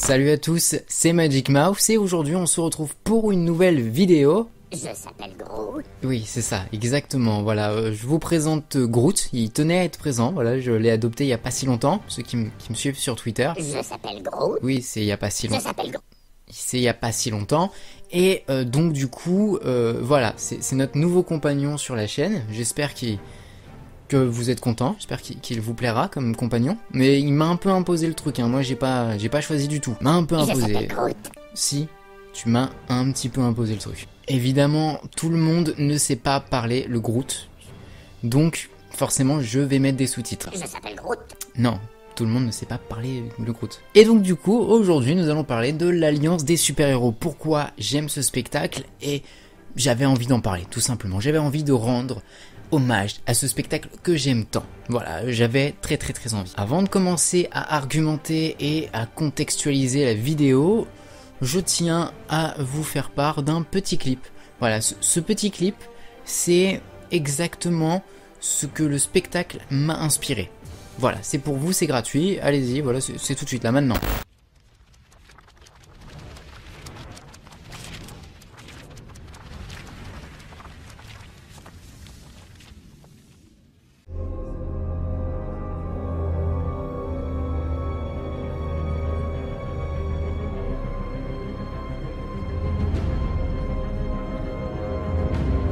Salut à tous, c'est Magic Mouse et aujourd'hui on se retrouve pour une nouvelle vidéo. Je s'appelle Groot. Oui, c'est ça, exactement. Voilà, je vous présente Groot. Il tenait à être présent. Voilà, je l'ai adopté il y a pas si longtemps. Ceux qui me suivent sur Twitter. Je s'appelle Groot. Oui, c'est il y a pas si longtemps. Je s'appelle Groot. C'est il y a pas si longtemps. Et donc du coup, voilà, c'est notre nouveau compagnon sur la chaîne. J'espère que vous êtes content. J'espère qu'il vous plaira comme compagnon. Mais il m'a un peu imposé le truc. Hein. Moi, j'ai pas choisi du tout. Il m'a un peu Je imposé. s'appelle Groot. Si, tu m'as un petit peu imposé le truc. Évidemment, tout le monde ne sait pas parler le Groot. Donc, forcément, je vais mettre des sous-titres. Je s'appelle Groot. Non, tout le monde ne sait pas parler le Groot. Et donc, du coup, aujourd'hui, nous allons parler de l'Alliance des super-héros. Pourquoi j'aime ce spectacle et j'avais envie d'en parler, tout simplement. J'avais envie de rendre hommage à ce spectacle que j'aime tant. Voilà, j'avais très envie. Avant de commencer à argumenter et à contextualiser la vidéo, je tiens à vous faire part d'un petit clip. Voilà, ce petit clip, c'est exactement ce que le spectacle m'a inspiré. Voilà, c'est pour vous, c'est gratuit, allez-y, voilà, c'est tout de suite, là, maintenant.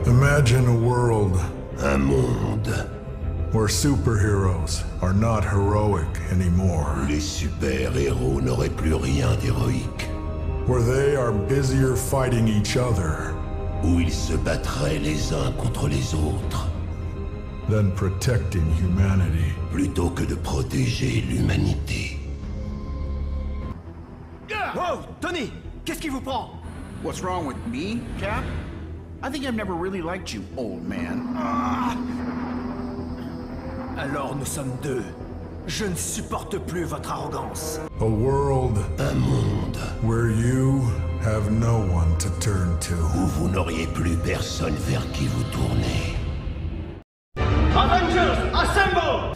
Imagine a world Un monde where superheroes are not heroic anymore, où les super-héros n'auraient plus rien d'héroïque, where they are busier fighting each other où ils se battraient les uns contre les autres, than protecting humanity. plutôt que de protéger l'humanité. Whoa, Tony! Qu'est-ce qui vous prend? What's wrong with me, Cap? I think I've never really liked you, old man. Alors nous sommes deux. Je ne supporte plus votre arrogance. A world Un monde where you have no one to turn to. où vous n'auriez plus personne vers qui vous tourner. Avengers, assemble!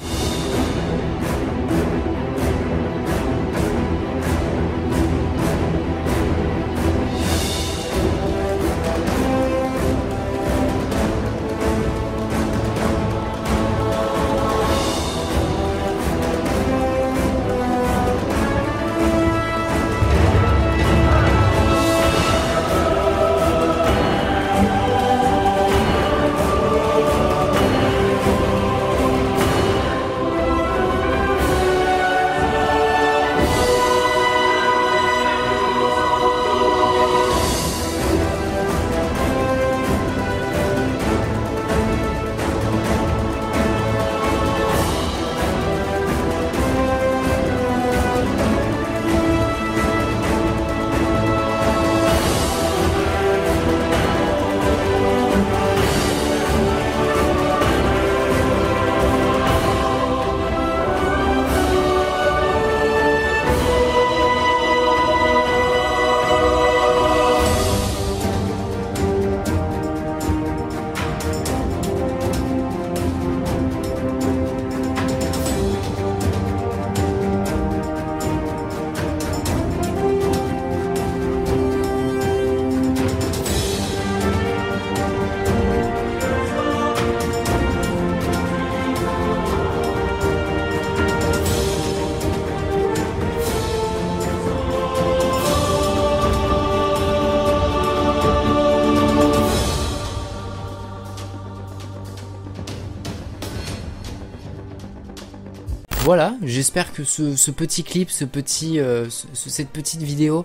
Voilà, j'espère que ce petit clip, cette petite vidéo,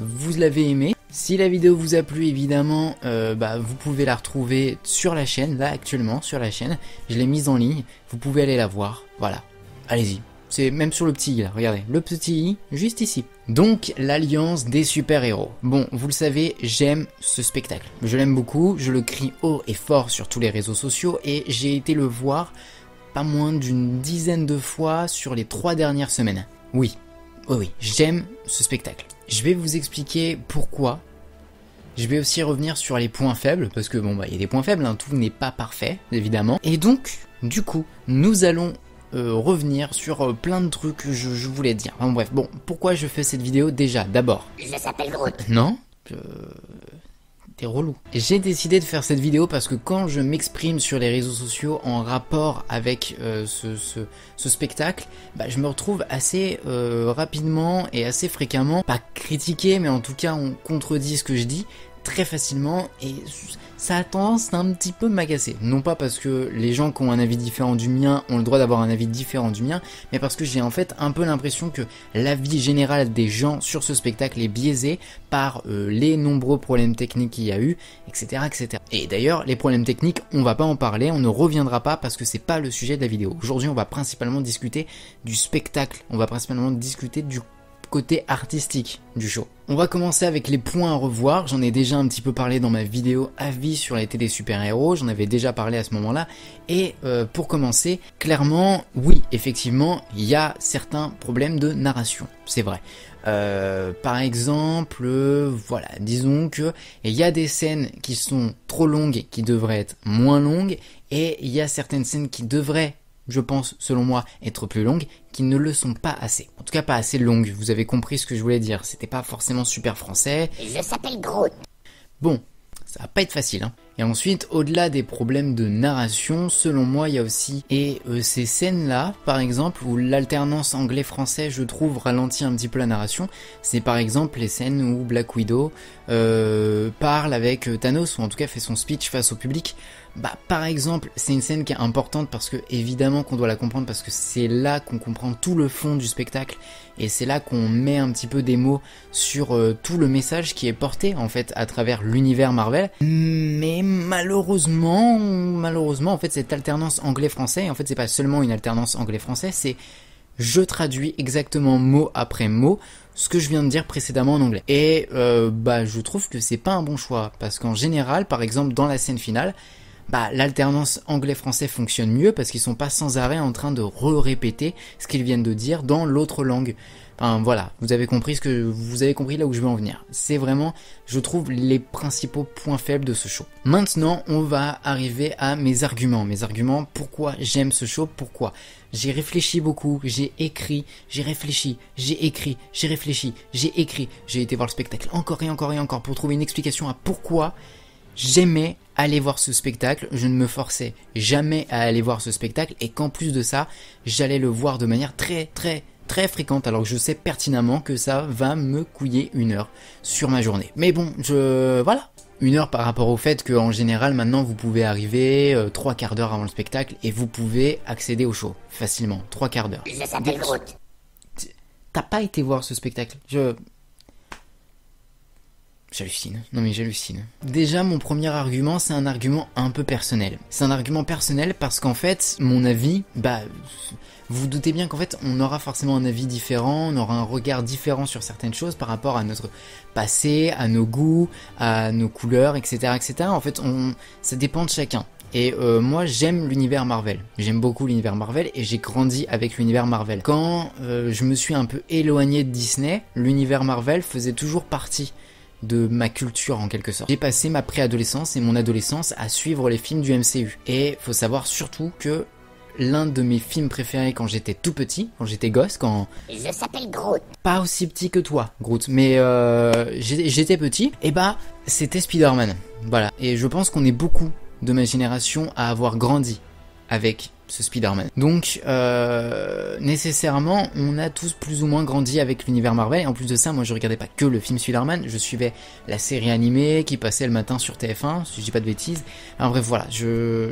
vous l'avez aimé. Si la vidéo vous a plu, évidemment, vous pouvez la retrouver sur la chaîne, là actuellement sur la chaîne. Je l'ai mise en ligne, vous pouvez aller la voir. Voilà, allez-y. C'est même sur le petit i là, regardez, le petit i, juste ici. Donc, l'Alliance des super-héros. Bon, vous le savez, j'aime ce spectacle. Je l'aime beaucoup, je le crie haut et fort sur tous les réseaux sociaux et j'ai été le voir pas moins d'une dizaine de fois sur les 3 dernières semaines. Oui, j'aime ce spectacle. Je vais vous expliquer pourquoi. Je vais aussi revenir sur les points faibles, parce que bon, il y a des points faibles, hein, tout n'est pas parfait, évidemment. Et donc, du coup, nous allons revenir sur plein de trucs que je voulais dire. Enfin, bref, bon, pourquoi je fais cette vidéo déjà? D'abord. Je s'appelle Groot. Non, t'es relou. J'ai décidé de faire cette vidéo parce que quand je m'exprime sur les réseaux sociaux en rapport avec ce spectacle, bah, je me retrouve assez rapidement et assez fréquemment, pas critiqué, mais en tout cas on contredit ce que je dis très facilement et ça a tendance à un petit peu m'agacer. Non pas parce que les gens qui ont un avis différent du mien ont le droit d'avoir un avis différent du mien, mais parce que j'ai en fait un peu l'impression que l'avis général des gens sur ce spectacle est biaisé par les nombreux problèmes techniques qu'il y a eu, etc. etc. Et d'ailleurs, les problèmes techniques, on va pas en parler, on ne reviendra pas parce que c'est pas le sujet de la vidéo. Aujourd'hui, on va principalement discuter du spectacle, on va principalement discuter du côté artistique du show. On va commencer avec les points à revoir, j'en ai déjà un petit peu parlé dans ma vidéo avis sur les télé super-héros, j'en avais déjà parlé à ce moment-là, et pour commencer, clairement, oui, effectivement, il y a certains problèmes de narration, c'est vrai. Par exemple, voilà, disons que il y a des scènes qui sont trop longues et qui devraient être moins longues, et il y a certaines scènes qui devraient, je pense, selon moi, être plus longues, qui ne le sont pas assez. En tout cas, pas assez longues. Vous avez compris ce que je voulais dire. C'était pas forcément super français. Je s'appelle Groot. Bon, ça va pas être facile, hein. Et ensuite, au-delà des problèmes de narration, selon moi, il y a aussi ces scènes-là, par exemple, où l'alternance anglais-français, je trouve, ralentit un petit peu la narration. C'est par exemple les scènes où Black Widow parle avec Thanos, ou en tout cas fait son speech face au public. Bah, par exemple, c'est une scène qui est importante parce que, évidemment, qu'on doit la comprendre parce que c'est là qu'on comprend tout le fond du spectacle et c'est là qu'on met un petit peu des mots sur tout le message qui est porté, en fait, à travers l'univers Marvel. Mais malheureusement, en fait, cette alternance anglais-français, en fait, c'est pas seulement une alternance anglais-français, c'est je traduis exactement mot après mot ce que je viens de dire précédemment en anglais. Et bah, je trouve que c'est pas un bon choix parce qu'en général, par exemple, dans la scène finale, bah, l'alternance anglais-français fonctionne mieux parce qu'ils sont pas sans arrêt en train de répéter ce qu'ils viennent de dire dans l'autre langue. Enfin voilà, vous avez compris là où je veux en venir. C'est vraiment, je trouve, les principaux points faibles de ce show. Maintenant, on va arriver à mes arguments. Mes arguments, pourquoi j'aime ce show, pourquoi. J'ai réfléchi beaucoup, j'ai écrit, j'ai réfléchi, j'ai écrit, j'ai réfléchi, j'ai écrit. J'ai été voir le spectacle encore et encore et encore pour trouver une explication à pourquoi j'aimais aller voir ce spectacle, je ne me forçais jamais à aller voir ce spectacle et qu'en plus de ça, j'allais le voir de manière très fréquente alors que je sais pertinemment que ça va me couiller 1 heure sur ma journée. Mais bon, voilà, 1 heure par rapport au fait qu'en général maintenant vous pouvez arriver 3/4 d'heure avant le spectacle et vous pouvez accéder au show facilement, 3/4 d'heure. Je s'appelle Groot. T'as pas été voir ce spectacle, J'hallucine. Non mais j'hallucine. Déjà, mon premier argument, c'est un argument un peu personnel. C'est un argument personnel parce qu'en fait, mon avis, bah, vous vous doutez bien qu'en fait, on aura forcément un avis différent, on aura un regard différent sur certaines choses par rapport à notre passé, à nos goûts, à nos couleurs, etc., etc. En fait, ça dépend de chacun. Et moi j'aime l'univers Marvel, j'aime beaucoup l'univers Marvel et j'ai grandi avec l'univers Marvel. Quand je me suis un peu éloigné de Disney, l'univers Marvel faisait toujours partie de ma culture en quelque sorte. J'ai passé ma préadolescence et mon adolescence à suivre les films du MCU. Et faut savoir surtout que l'un de mes films préférés quand j'étais tout petit, quand j'étais gosse, Je s'appelle Groot. pas aussi petit que toi, Groot, mais j'étais petit, et bah c'était Spider-Man. Voilà. Et je pense qu'on est beaucoup de ma génération à avoir grandi avec ce Spider-Man. Donc nécessairement on a tous plus ou moins grandi avec l'univers Marvel et en plus de ça moi je regardais pas que le film Spider-Man, je suivais la série animée qui passait le matin sur TF1 si je dis pas de bêtises. En bref voilà,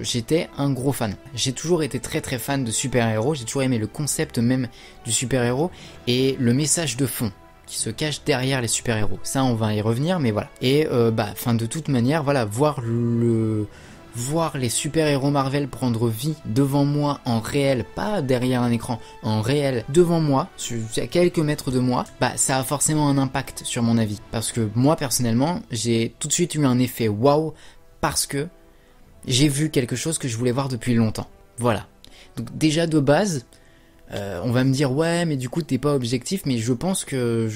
j'étais un gros fan. J'ai toujours été très fan de super-héros, j'ai toujours aimé le concept même du super-héros et le message de fond qui se cache derrière les super-héros. Ça on va y revenir mais voilà. Et de toute manière voilà, voir les super-héros Marvel prendre vie devant moi en réel, pas derrière un écran, en réel, devant moi, à quelques mètres de moi, bah ça a forcément un impact sur mon avis. Parce que moi personnellement, j'ai tout de suite eu un effet waouh parce que j'ai vu quelque chose que je voulais voir depuis longtemps. Voilà. Donc déjà de base, on va me dire ouais mais du coup t'es pas objectif, mais je pense que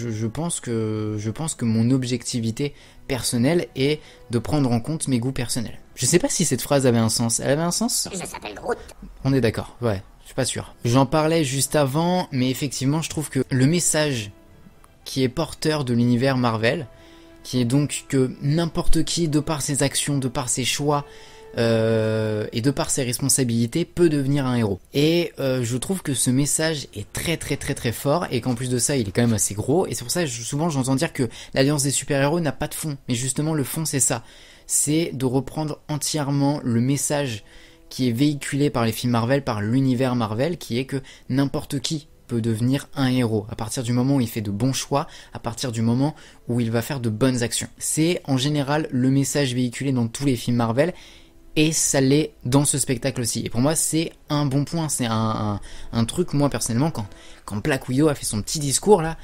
mon objectivité personnelle est de prendre en compte mes goûts personnels. Je sais pas si cette phrase avait un sens. Elle avait un sens ? Je s'appelle Groot. On est d'accord, ouais. Je suis pas sûr. J'en parlais juste avant, mais effectivement, je trouve que le message qui est porteur de l'univers Marvel, qui est donc que n'importe qui, de par ses actions, de par ses choix, et de par ses responsabilités, peut devenir un héros. Et je trouve que ce message est très très très très fort, et qu'en plus de ça, il est quand même assez gros, et c'est pour ça que souvent j'entends dire que l'Alliance des super-héros n'a pas de fond. Mais justement, le fond, c'est ça. C'est de reprendre entièrement le message qui est véhiculé par les films Marvel, par l'univers Marvel, qui est que n'importe qui peut devenir un héros, à partir du moment où il fait de bons choix, à partir du moment où il va faire de bonnes actions. C'est en général le message véhiculé dans tous les films Marvel, et ça l'est dans ce spectacle aussi. Et pour moi, c'est un bon point, c'est un truc, moi personnellement, quand Black Widow a fait son petit discours là,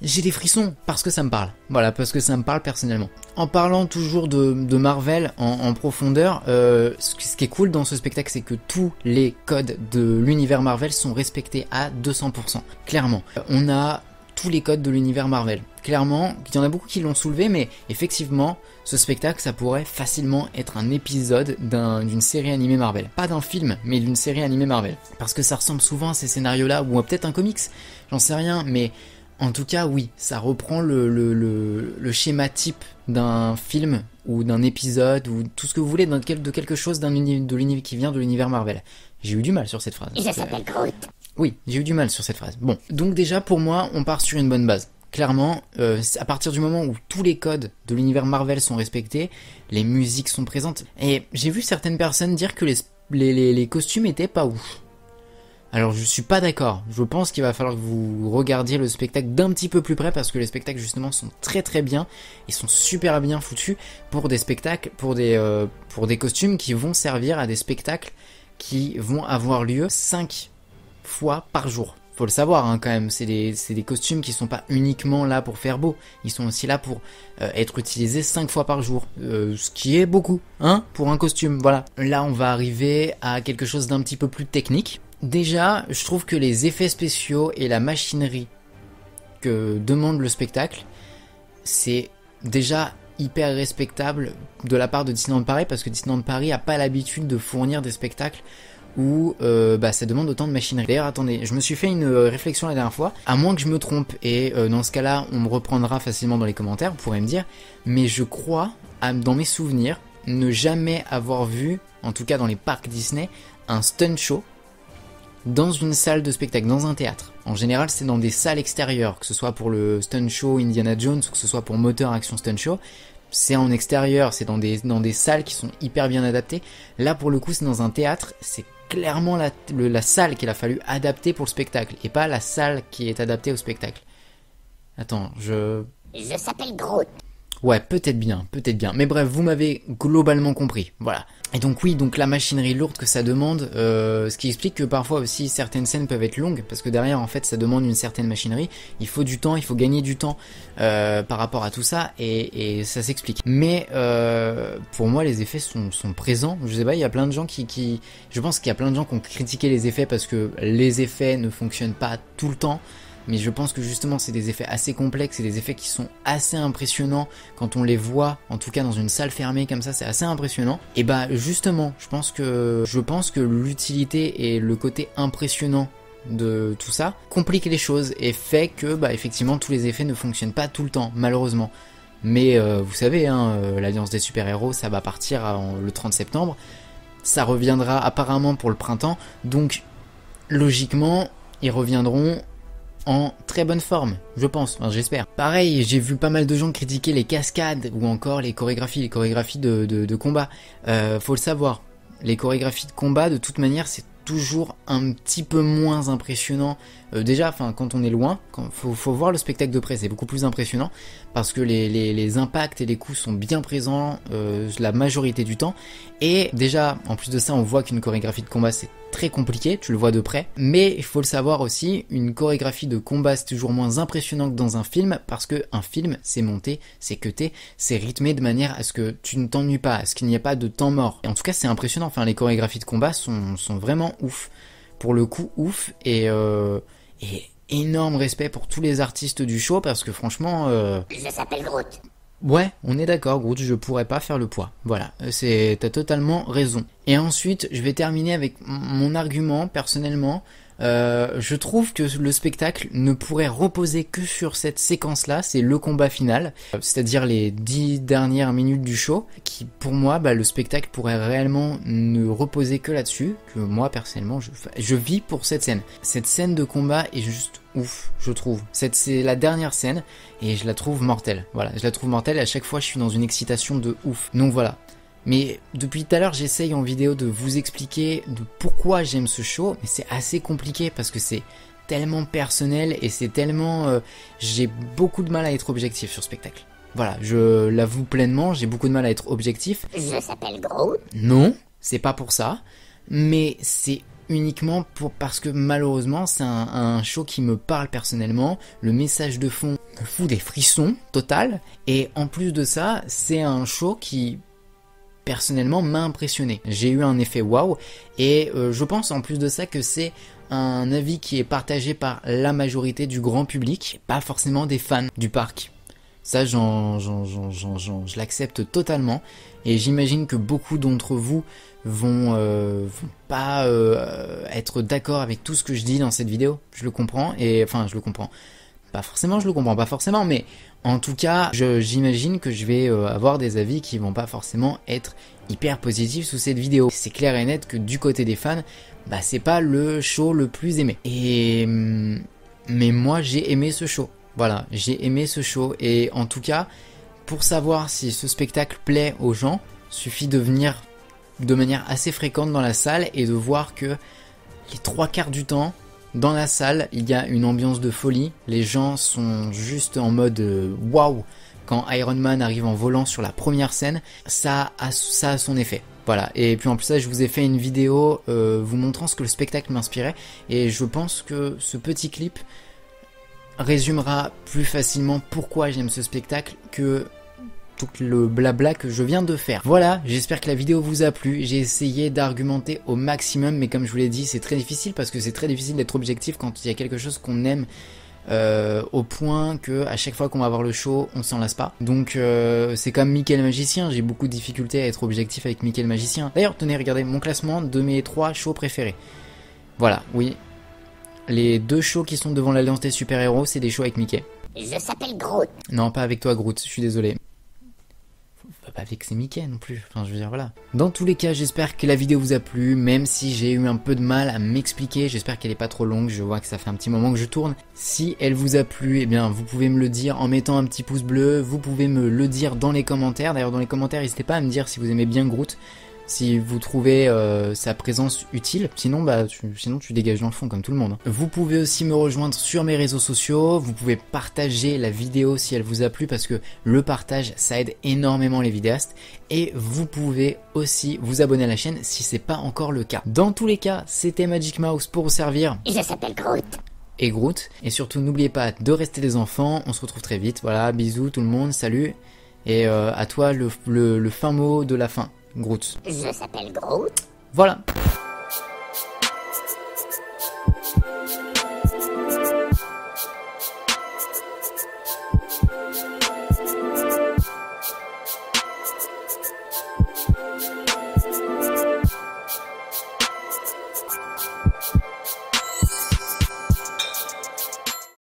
j'ai des frissons, parce que ça me parle. Voilà, parce que ça me parle personnellement. En parlant toujours de Marvel en profondeur, ce qui est cool dans ce spectacle, c'est que tous les codes de l'univers Marvel sont respectés à 200%. Clairement. On a tous les codes de l'univers Marvel. Clairement, il y en a beaucoup qui l'ont soulevé, mais effectivement, ce spectacle, ça pourrait facilement être un épisode d'une série animée Marvel. Pas d'un film, mais d'une série animée Marvel. Parce que ça ressemble souvent à ces scénarios-là, ou peut-être un comics, j'en sais rien, mais en tout cas, oui, ça reprend le schéma type d'un film ou d'un épisode ou tout ce que vous voulez de quelque chose qui vient de l'univers Marvel. J'ai eu du mal sur cette phrase. Je s'appelle Groot. Oui, j'ai eu du mal sur cette phrase. Bon, donc déjà pour moi, on part sur une bonne base. Clairement, à partir du moment où tous les codes de l'univers Marvel sont respectés, les musiques sont présentes. Et j'ai vu certaines personnes dire que les costumes étaient pas ouf. Alors je suis pas d'accord, je pense qu'il va falloir que vous regardiez le spectacle d'un petit peu plus près parce que les spectacles justement sont très très bien, ils sont super bien foutus pour des spectacles, pour des costumes qui vont servir à des spectacles qui vont avoir lieu 5 fois par jour. Faut le savoir hein, quand même, c'est des costumes qui sont pas uniquement là pour faire beau, ils sont aussi là pour être utilisés 5 fois par jour, ce qui est beaucoup, hein, pour un costume, voilà. Là on va arriver à quelque chose d'un petit peu plus technique. Déjà, je trouve que les effets spéciaux et la machinerie que demande le spectacle, c'est déjà hyper respectable de la part de Disneyland Paris, parce que Disneyland Paris a pas l'habitude de fournir des spectacles où ça demande autant de machinerie. D'ailleurs, attendez, je me suis fait une réflexion la dernière fois, à moins que je me trompe, et dans ce cas-là, on me reprendra facilement dans les commentaires, vous pourrez me dire, mais je crois, dans mes souvenirs, ne jamais avoir vu, en tout cas dans les parcs Disney, un stunt show dans une salle de spectacle, dans un théâtre. En général, c'est dans des salles extérieures, que ce soit pour le stunt show Indiana Jones ou que ce soit pour Moteur Action Stunt Show. C'est en extérieur, c'est dans des salles qui sont hyper bien adaptées. Là, pour le coup, c'est dans un théâtre. C'est clairement la salle qu'il a fallu adapter pour le spectacle et pas la salle qui est adaptée au spectacle. Attends, Je s'appelle Groot. Ouais, peut-être bien. Mais bref, vous m'avez globalement compris. Voilà. Et donc oui, donc la machinerie lourde que ça demande, ce qui explique que parfois aussi certaines scènes peuvent être longues, parce que derrière en fait ça demande une certaine machinerie, il faut du temps, il faut gagner du temps par rapport à tout ça, et ça s'explique. Mais pour moi les effets sont présents, je sais pas, il y a plein de gens je pense qu'il y a plein de gens qui ont critiqué les effets parce que les effets ne fonctionnent pas tout le temps. Mais je pense que justement c'est des effets assez complexes et des effets qui sont assez impressionnants quand on les voit, en tout cas dans une salle fermée comme ça, c'est assez impressionnant. Et bah justement, je pense que l'utilité et le côté impressionnant de tout ça complique les choses et fait que effectivement tous les effets ne fonctionnent pas tout le temps, malheureusement. Mais vous savez, hein, l'Alliance des super-héros, ça va partir le 30 septembre, ça reviendra apparemment pour le printemps, donc logiquement ils reviendront en très bonne forme, je pense, enfin, j'espère. Pareil, j'ai vu pas mal de gens critiquer les cascades ou encore les chorégraphies de combat. Faut le savoir, les chorégraphies de combat, de toute manière, c'est toujours un petit peu moins impressionnant. Déjà, enfin, quand on est loin, faut voir le spectacle de près, c'est beaucoup plus impressionnant parce que les impacts et les coups sont bien présents la majorité du temps. Et déjà, en plus de ça, on voit qu'une chorégraphie de combat, c'est très compliqué, tu le vois de près. Mais il faut le savoir aussi, une chorégraphie de combat, c'est toujours moins impressionnant que dans un film parce que un film, c'est monté, c'est cuté, c'est rythmé de manière à ce que tu ne t'ennuies pas, à ce qu'il n'y ait pas de temps mort. Et en tout cas, c'est impressionnant. Enfin, les chorégraphies de combat sont vraiment ouf. Pour le coup, ouf. Et énorme respect pour tous les artistes du show parce que franchement... Je s'appelle Groot. Ouais, on est d'accord, Groot, je pourrais pas faire le poids. Voilà, t'as totalement raison. Et ensuite, je vais terminer avec mon argument, personnellement. Je trouve que le spectacle ne pourrait reposer que sur cette séquence-là, c'est le combat final, c'est-à-dire les 10 dernières minutes du show, qui pour moi, le spectacle pourrait réellement ne reposer que là-dessus, que moi personnellement, je vis pour cette scène. Cette scène de combat est juste ouf, je trouve. C'est la dernière scène, et je la trouve mortelle. Voilà, je la trouve mortelle, et à chaque fois je suis dans une excitation de ouf. Donc voilà. Mais depuis tout à l'heure, j'essaye en vidéo de vous expliquer de pourquoi j'aime ce show, mais c'est assez compliqué parce que c'est tellement personnel et c'est tellement... j'ai beaucoup de mal à être objectif sur ce spectacle. Voilà, je l'avoue pleinement, j'ai beaucoup de mal à être objectif. Je s'appelle Groot. Non, c'est pas pour ça, mais c'est uniquement parce que malheureusement c'est un show qui me parle personnellement, le message de fond me fout des frissons total, et en plus de ça, c'est un show qui... personnellement m'a impressionné. J'ai eu un effet waouh et je pense en plus de ça que c'est un avis qui est partagé par la majorité du grand public, pas forcément des fans du parc. Ça je l'accepte totalement et j'imagine que beaucoup d'entre vous vont pas être d'accord avec tout ce que je dis dans cette vidéo. Je le comprends et enfin je le comprends. Pas forcément, je le comprends pas forcément, mais en tout cas, j'imagine que je vais avoir des avis qui vont pas forcément être hyper positifs sous cette vidéo. C'est clair et net que du côté des fans, c'est pas le show le plus aimé. Mais moi, j'ai aimé ce show. Voilà, j'ai aimé ce show. Et en tout cas, pour savoir si ce spectacle plaît aux gens, suffit de venir de manière assez fréquente dans la salle et de voir que les 3/4 du temps, dans la salle, il y a une ambiance de folie. Les gens sont juste en mode waouh quand Iron Man arrive en volant sur la première scène. Ça a son effet. Voilà. Et puis en plus ça, je vous ai fait une vidéo vous montrant ce que le spectacle m'inspirait. Et je pense que ce petit clip résumera plus facilement pourquoi j'aime ce spectacle que tout le blabla que je viens de faire. Voilà, j'espère que la vidéo vous a plu. J'ai essayé d'argumenter au maximum, mais comme je vous l'ai dit, c'est très difficile parce que c'est très difficile d'être objectif quand il y a quelque chose qu'on aime au point que à chaque fois qu'on va voir le show, on s'en lasse pas. Donc c'est comme Mickey le Magicien, j'ai beaucoup de difficultés à être objectif avec Mickey le Magicien. D'ailleurs, tenez, regardez mon classement de mes 3 shows préférés. Voilà, oui. Les 2 shows qui sont devant l'Alliance des super-héros, c'est des shows avec Mickey. Je s'appelle Groot. Non, pas avec toi, Groot, je suis désolé. Pas vexer Mickey non plus, enfin je veux dire voilà. Dans tous les cas, j'espère que la vidéo vous a plu, même si j'ai eu un peu de mal à m'expliquer, j'espère qu'elle est pas trop longue, je vois que ça fait un petit moment que je tourne. Si elle vous a plu, eh bien vous pouvez me le dire en mettant un petit pouce bleu, vous pouvez me le dire dans les commentaires, d'ailleurs dans les commentaires n'hésitez pas à me dire si vous aimez bien Groot, si vous trouvez sa présence utile, sinon sinon tu dégages dans le fond comme tout le monde. Vous pouvez aussi me rejoindre sur mes réseaux sociaux, vous pouvez partager la vidéo si elle vous a plu parce que le partage ça aide énormément les vidéastes et vous pouvez aussi vous abonner à la chaîne si c'est pas encore le cas. Dans tous les cas, c'était Magic Mouse pour vous servir. Je s'appelle Groot. Et Groot, et surtout n'oubliez pas de rester des enfants, on se retrouve très vite, voilà, bisous tout le monde, salut, et à toi le fin mot de la fin. Groot. Je s'appelle Groot. Voilà.